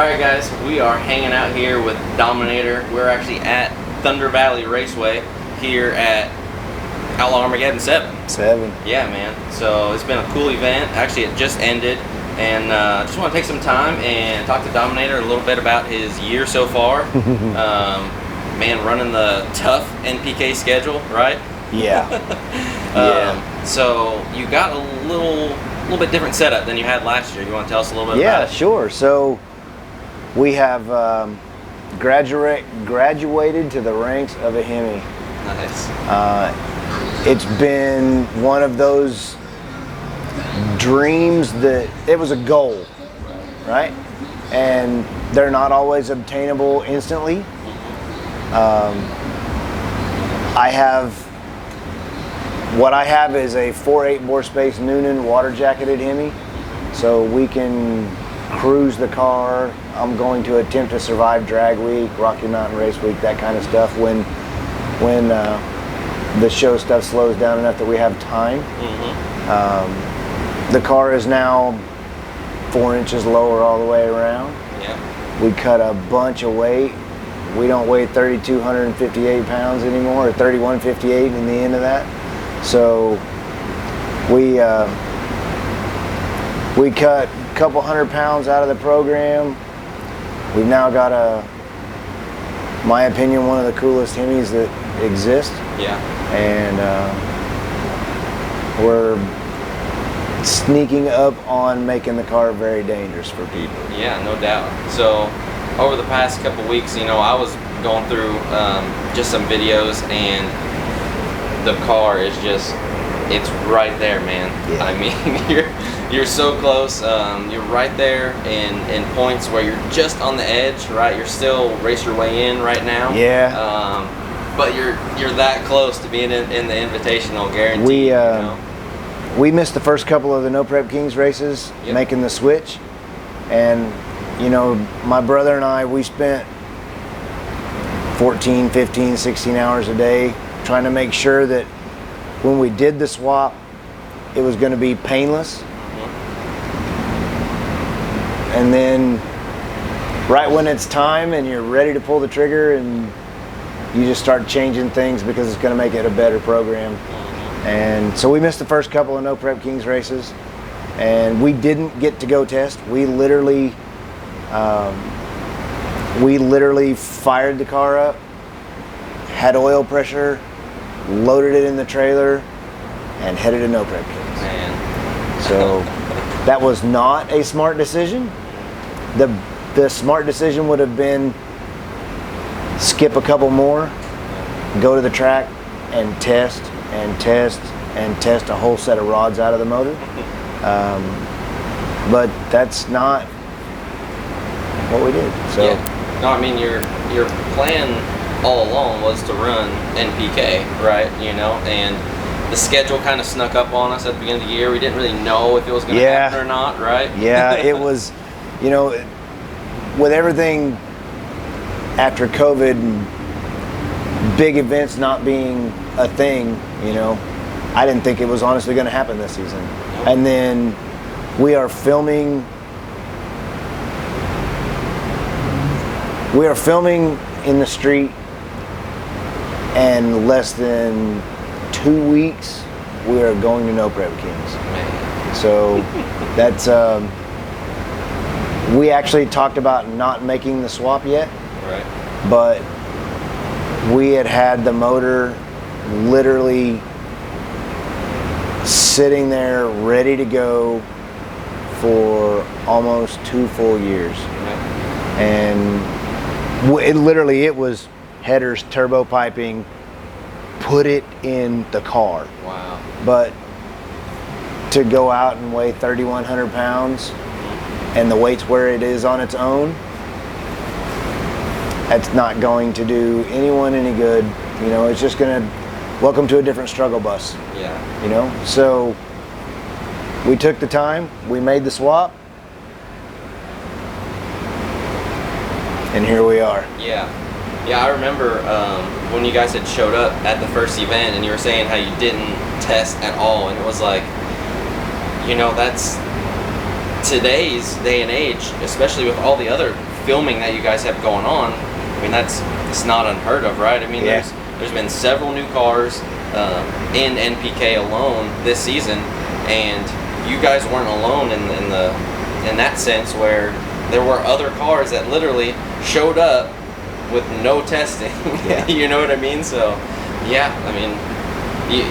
Alright guys, we are hanging out here with Dominator. We're actually at Thunder Valley Raceway here at Outlaw Armageddon 7. Yeah, man. So it's been a cool event. Actually, it just ended. And I just want to take some time and talk to Dominator a little bit about his year so far. Man, running the tough NPK schedule, right? Yeah. So you got a little bit different setup than you had last year. You want to tell us a little bit about it? Yeah, sure. So we have graduated to the ranks of a Hemi. Nice. It's been one of those dreams that it was a goal, right? And they're not always obtainable instantly. What I have is a 4.8 bore space Noonan water jacketed Hemi, so we can cruise the car. I'm going to attempt to survive drag week, Rocky Mountain Race Week, that kind of stuff when the show stuff slows down enough that we have time. The car is now 4 inches lower all the way around. Yeah. We cut a bunch of weight. We don't weigh 3,258 pounds anymore, or 3,158 in the end of that. So we cut a couple 100 pounds out of the program. We've now got my opinion, one of the coolest Hemis that exist. Yeah. And we're sneaking up on making the car very dangerous for people. Yeah, no doubt. So over the past couple weeks, you know, I was going through just some videos, and the car is just, it's right there, man. Yeah. I mean, you're so close. You're right there in points where you're just on the edge, right? You're still race your way in right now. Yeah. But you're that close to being in the Invitational, guaranteed. You know? We missed the first couple of the No Prep Kings races, Yep. making the switch. And, you know, my brother and I, we spent 14, 15, 16 hours a day trying to make sure that when we did the swap, it was going to be painless. And then right when it's time and you're ready to pull the trigger, and you just start changing things because it's going to make it a better program. And so we missed the first couple of No Prep Kings races, and we didn't get to go test. We literally fired the car up, had oil pressure, loaded it in the trailer, and headed to No Prep Kings. Man. So that was not a smart decision. The smart decision would have been skip a couple more, go to the track and test a whole set of rods out of the motor. But that's not what we did. So Yeah. No, I mean, your plan all along was to run NPK, right? You know, and the schedule kind of snuck up on us at the beginning of the year. We didn't really know if it was going to happen or not, right? Yeah, it was, you know, with everything after COVID and big events not being a thing, you know, I didn't think it was honestly going to happen this season. Nope. And then we are filming in the street, and less than 2 weeks we are going to No Prep Kings. Man. So that's we actually talked about not making the swap yet, Right. but we had the motor literally sitting there ready to go for almost 2 full years. Yeah. And it was headers, turbo piping, put it in the car. Wow. But to go out and weigh 3,100 pounds and the weight's where it is on its own, that's not going to do anyone any good. You know, it's just going to welcome to a different struggle bus. Yeah. You know, so we took the time, we made the swap, and here we are. Yeah. Yeah, I remember when you guys had showed up at the first event, and you were saying how you didn't test at all, and it was like, you know, that's today's day and age, especially with all the other filming that you guys have going on, I mean, it's not unheard of, right? I mean, there's been several new cars in NPK alone this season, and you guys weren't alone in that sense, where there were other cars that literally showed up with no testing. You know what I mean? So yeah, I mean,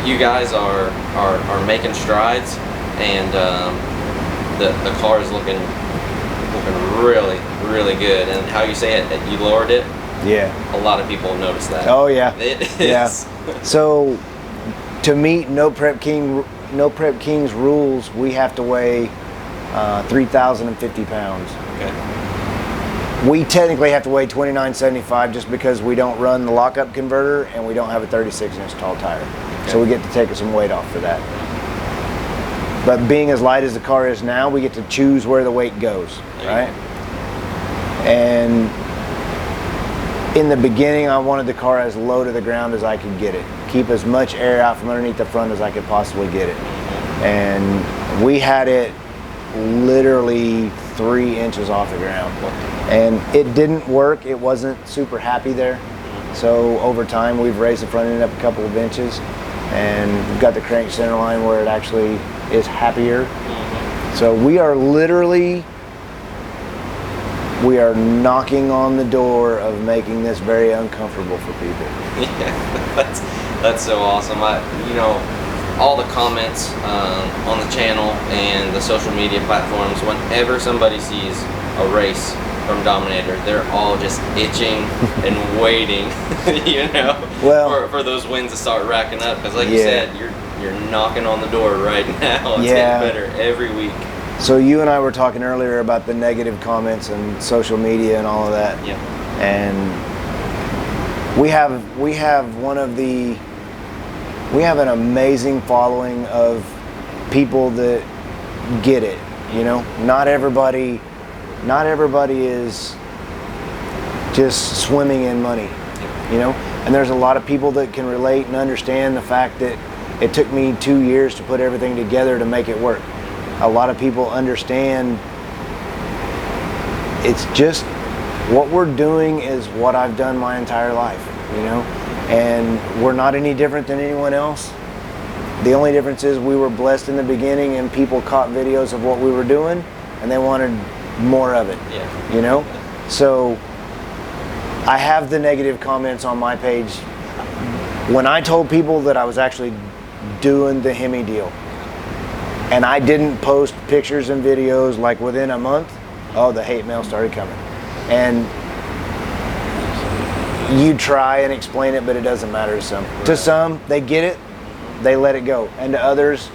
you guys are making strides, and the car is looking really, really good. And how you say it, you lowered it. Yeah. A lot of people have noticed that. Oh yeah. It is. Yeah. So to meet No Prep King's rules, we have to weigh 3,050 pounds. Okay. We technically have to weigh 2975 just because we don't run the lockup converter and we don't have a 36-inch tall tire. Okay. So we get to take some weight off for that. But being as light as the car is now, we get to choose where the weight goes, right? And in the beginning, I wanted the car as low to the ground as I could get it. Keep as much air out from underneath the front as I could possibly get it. And we had it literally 3 inches off the ground. And it didn't work. It wasn't super happy there. So over time, we've raised the front end up a couple of inches, and we've got the crank center line where it actually is happier. So we are knocking on the door of making this very uncomfortable for people. Yeah, that's so awesome. You know, all the comments on the channel and the social media platforms, whenever somebody sees a race from Dominator, they're all just itching and waiting, you know, for those wins to start racking up. Because like you said, you're knocking on the door right now. It's getting better every week. So you and I were talking earlier about the negative comments and social media and all of that. Yeah. And we have an amazing following of people that get it. You know, not everybody is just swimming in money. You know, and there's a lot of people that can relate and understand the fact that it took me 2 years to put everything together to make it work. A lot of people understand it's just what we're doing is what I've done my entire life, you know, and we're not any different than anyone else. The only difference is we were blessed in the beginning and people caught videos of what we were doing and they wanted more of it, you know? So I have the negative comments on my page. When I told people that I was actually doing the Hemi deal, and I didn't post pictures and videos like within a month, oh, the hate mail started coming. And you try and explain it, but it doesn't matter to some. Right. To some, they get it, they let it go. And to others,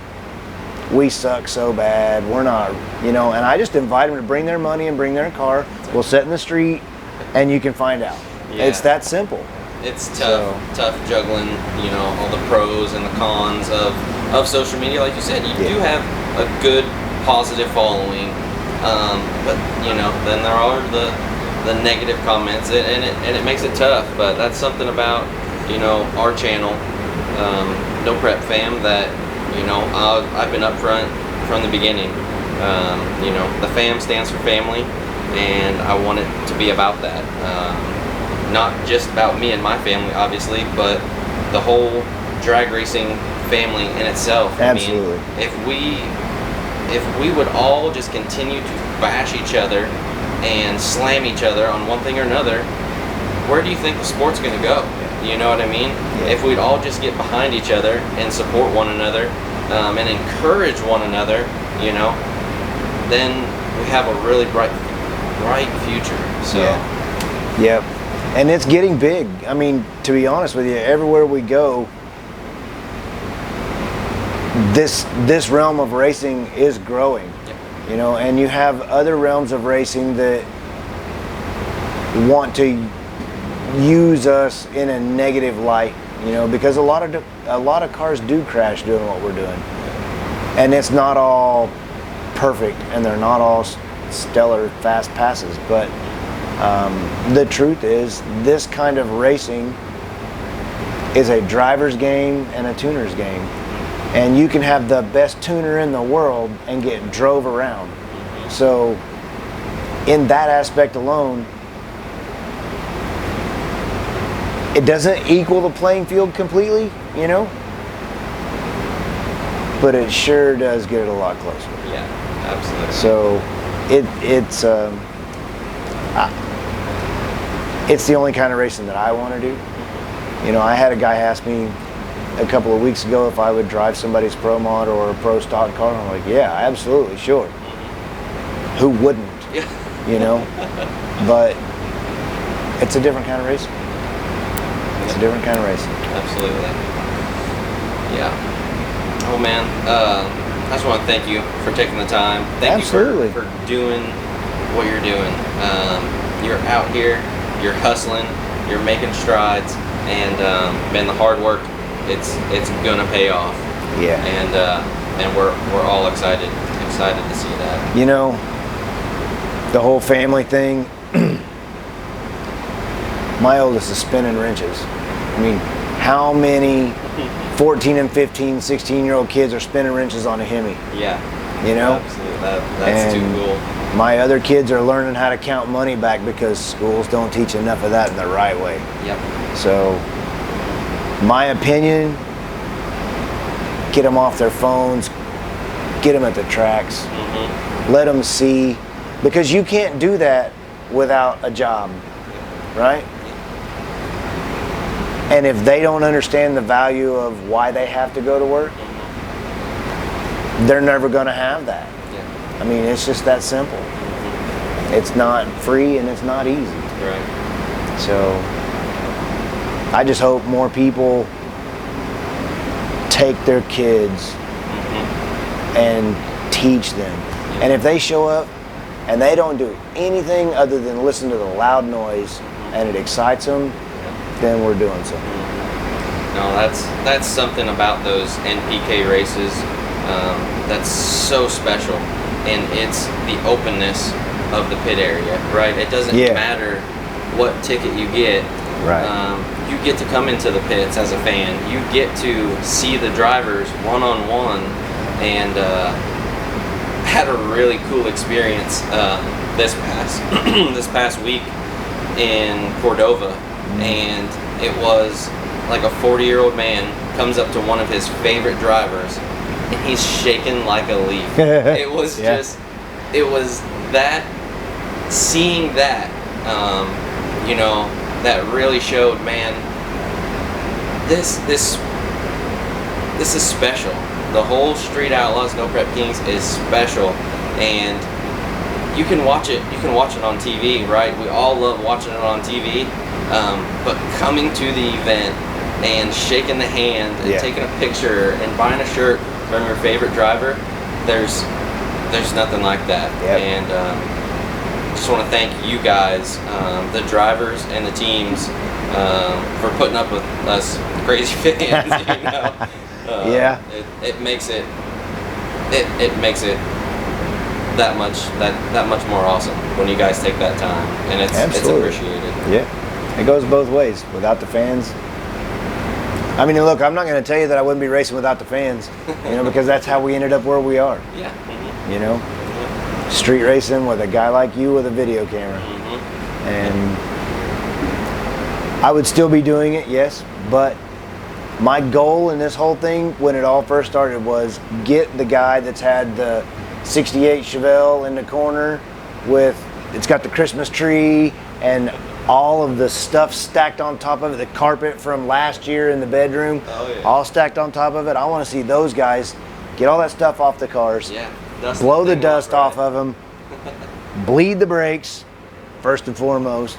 we suck so bad, we're not, you know, and I just invite them to bring their money and bring their car. We'll sit in the street and you can find out. Yeah. It's that simple. It's tough juggling, you know, all the pros and the cons of social media. Like you said, you do have a good positive following, but you know, then there are the negative comments, and it makes it tough. But that's something about, you know, our channel, No Prep Fam, that, you know, I've been up front from the beginning. You know, the fam stands for family, and I want it to be about that. Not just about me and my family, obviously, but the whole drag racing family in itself. Absolutely. I mean, if we would all just continue to bash each other and slam each other on one thing or another, where do you think the sport's going to go? You know what I mean? Yeah. If we'd all just get behind each other and support one another and encourage one another, you know, then we have a really bright future. So. Yeah. Yep. And it's getting big. I mean, to be honest with you, everywhere we go, this realm of racing is growing. Yep. You know, and you have other realms of racing that want to use us in a negative light, you know, because a lot of cars do crash doing what we're doing. And it's not all perfect and they're not all stellar fast passes, but the truth is, this kind of racing is a driver's game and a tuner's game. And you can have the best tuner in the world and get drove around. So in that aspect alone, it doesn't equal the playing field completely, you know, but it sure does get it a lot closer. Yeah, absolutely. So it's the only kind of racing that I want to do. You know, I had a guy ask me a couple of weeks ago if I would drive somebody's pro mod or a pro stock car, and I'm like, yeah, absolutely, sure. Who wouldn't? Yeah. You know, but it's a different kind of racing. It's a different kind of racing. Absolutely. Yeah. Oh man, I just want to thank you for taking the time. Thank Absolutely. you for doing what you're doing. You're out here, you're hustling, you're making strides, and man, the hard work, it's gonna pay off. Yeah. And we're all excited to see that. You know, the whole family thing. My oldest is spinning wrenches. I mean, how many 14 and 15, 16-year-old kids are spinning wrenches on a Hemi? Yeah. You know? Absolutely. That's too cool. My other kids are learning how to count money back because schools don't teach enough of that in the right way. Yep. So, my opinion, get them off their phones, get them at the tracks, let them see, because you can't do that without a job, right? And if they don't understand the value of why they have to go to work, they're never going to have that. Yeah. I mean, it's just that simple. It's not free and it's not easy. Right. So I just hope more people take their kids and teach them. And if they show up and they don't do anything other than listen to the loud noise and it excites them, then we're doing something. No, that's something about those NPK races that's so special, and it's the openness of the pit area, right? It doesn't matter what ticket you get. Right. You get to come into the pits as a fan. You get to see the drivers one-on-one, and had a really cool experience this past week in Cordova, and it was like a 40-year-old man comes up to one of his favorite drivers, and he's shaking like a leaf. It was it was that, seeing that, you know, that really showed, man, this is special. The whole Street Outlaws No Prep Kings is special, and you can watch it on TV, right? We all love watching it on TV, but coming to the event and shaking the hand and taking a picture and buying a shirt from your favorite driver, there's nothing like that. And just want to thank you guys, the drivers and the teams, for putting up with us crazy fans. You know? It makes it that much more awesome when you guys take that time, and it's appreciated. Yeah, it goes both ways. Without the fans, I mean, look, I'm not going to tell you that I wouldn't be racing without the fans, you know, because that's how we ended up where we are. Yeah. You know, street racing with a guy like you with a video camera, and I would still be doing it, yes, but my goal in this whole thing, when it all first started, was get the guy that's had the 68 Chevelle in the corner with, it's got the Christmas tree and all of the stuff stacked on top of it, the carpet from last year in the bedroom, all stacked on top of it. I want to see those guys get all that stuff off the cars, blow the dust off of them, bleed the brakes, first and foremost,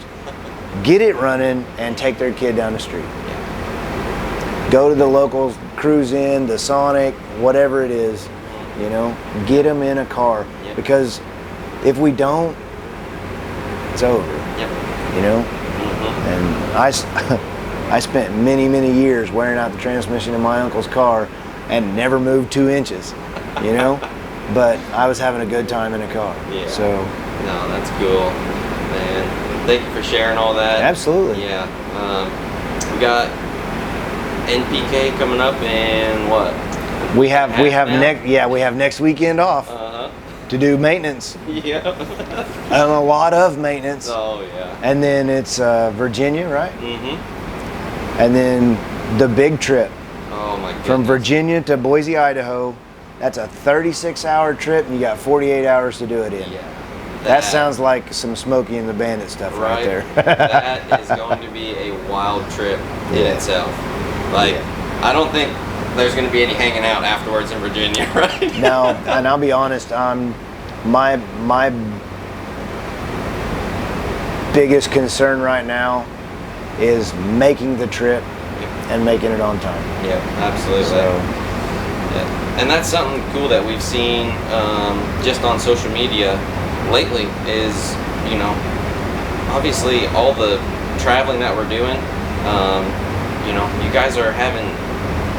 get it running, and take their kid down the street. Go to the locals, cruise in, the Sonic, whatever it is, you know, get them in a car. Because if we don't, it's over, you know? And I spent many years wearing out the transmission in my uncle's car and never moved 2 inches, you know? But I was having a good time in a car. So. No, that's cool, man. Thank you for sharing all that. Absolutely. Yeah. We got NPK coming up in what? We have next weekend off to do maintenance. And a lot of maintenance. Oh yeah. And then it's Virginia, right? And then the big trip Oh my goodness. from Virginia to Boise, Idaho. That's a 36-hour trip, and you got 48 hours to do it in. Yeah. That sounds like some Smokey and the Bandit stuff right there. That is going to be a wild trip in itself. Like, I don't think there's going to be any hanging out afterwards in Virginia, right? No, and I'll be honest, my biggest concern right now is making the trip and making it on time. Yeah, absolutely. So, yeah. And that's something cool that we've seen just on social media lately is, you know, obviously all the traveling that we're doing, you know, you guys are having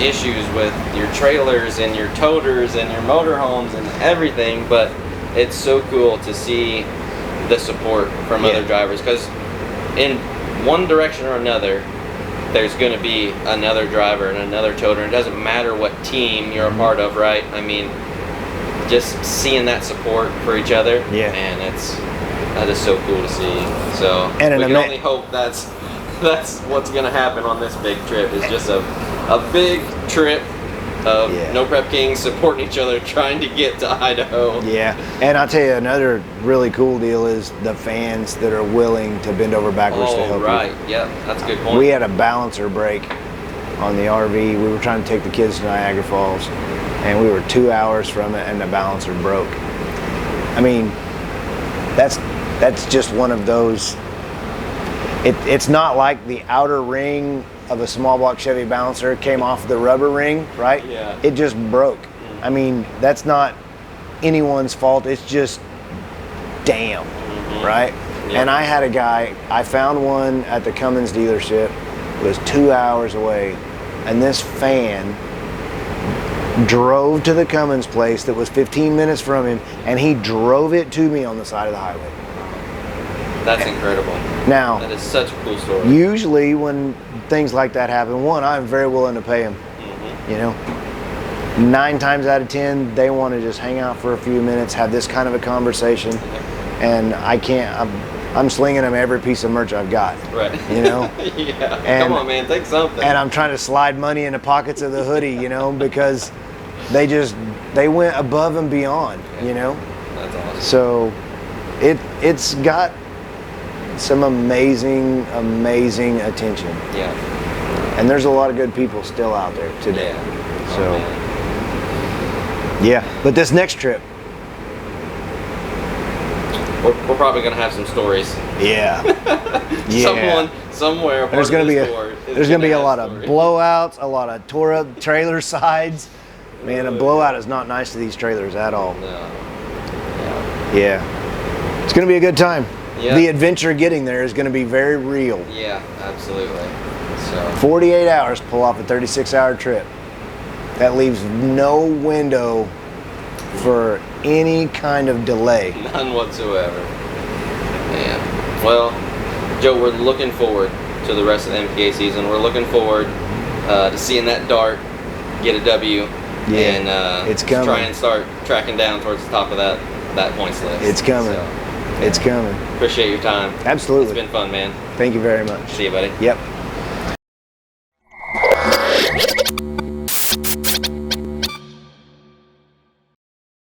issues with your trailers and your toters and your motorhomes and everything, but it's so cool to see the support from other drivers, because in one direction or another there's going to be another driver and another toter. It doesn't matter what team you're a part of, right? I mean, just seeing that support for each other, and that is so cool to see. So we can only hope that's what's going to happen on this big trip, is just a big trip of No Prep Kings supporting each other, trying to get to Idaho. Yeah, and I'll tell you another really cool deal is the fans that are willing to bend over backwards to help you. Right, yeah, that's a good point. We had a balancer break on the RV. We were trying to take the kids to Niagara Falls, and we were 2 hours from it, and the balancer broke. I mean, that's just one of those. It's not like the outer ring of a small block Chevy balancer came off the rubber ring, right? Yeah. It just broke. I mean, that's not anyone's fault. It's just damn, right? Yeah. And I had a guy, I found one at the Cummins dealership. It was 2 hours away, and this fan drove to the Cummins place that was 15 minutes from him, and he drove it to me on the side of the highway. That's incredible. Now, that is such a cool story. Usually when things like that happen, one, I'm very willing to pay them. You know, 9 times out of 10, they want to just hang out for a few minutes, have this kind of a conversation, and I can't. I'm slinging them every piece of merch I've got. Right. You know. Yeah. Come on, man, take something. And I'm trying to slide money in the pockets of the hoodie, you know, because they went above and beyond, you know. That's awesome. So, it's got some amazing attention. Yeah. And there's a lot of good people still out there today. Yeah. So, yeah. But this next trip, we're probably gonna have some stories. Yeah. Someone somewhere. There's gonna be a lot of blowouts, a lot of tore up trailer sides. Man, a blowout is not nice to these trailers at all. No. Yeah. It's gonna be a good time. Yeah. The adventure getting there is going to be very real. Yeah, absolutely. So 48 hours to pull off a 36-hour trip. That leaves no window for any kind of delay. None whatsoever. Man. Well, Joe, we're looking forward to the rest of the NPK season. We're looking forward to seeing that dart get a W, and it's coming. Try and start tracking down towards the top of that points list. It's coming. So, it's coming. Appreciate your time. Absolutely. It's been fun, man. Thank you very much. See you, buddy. Yep.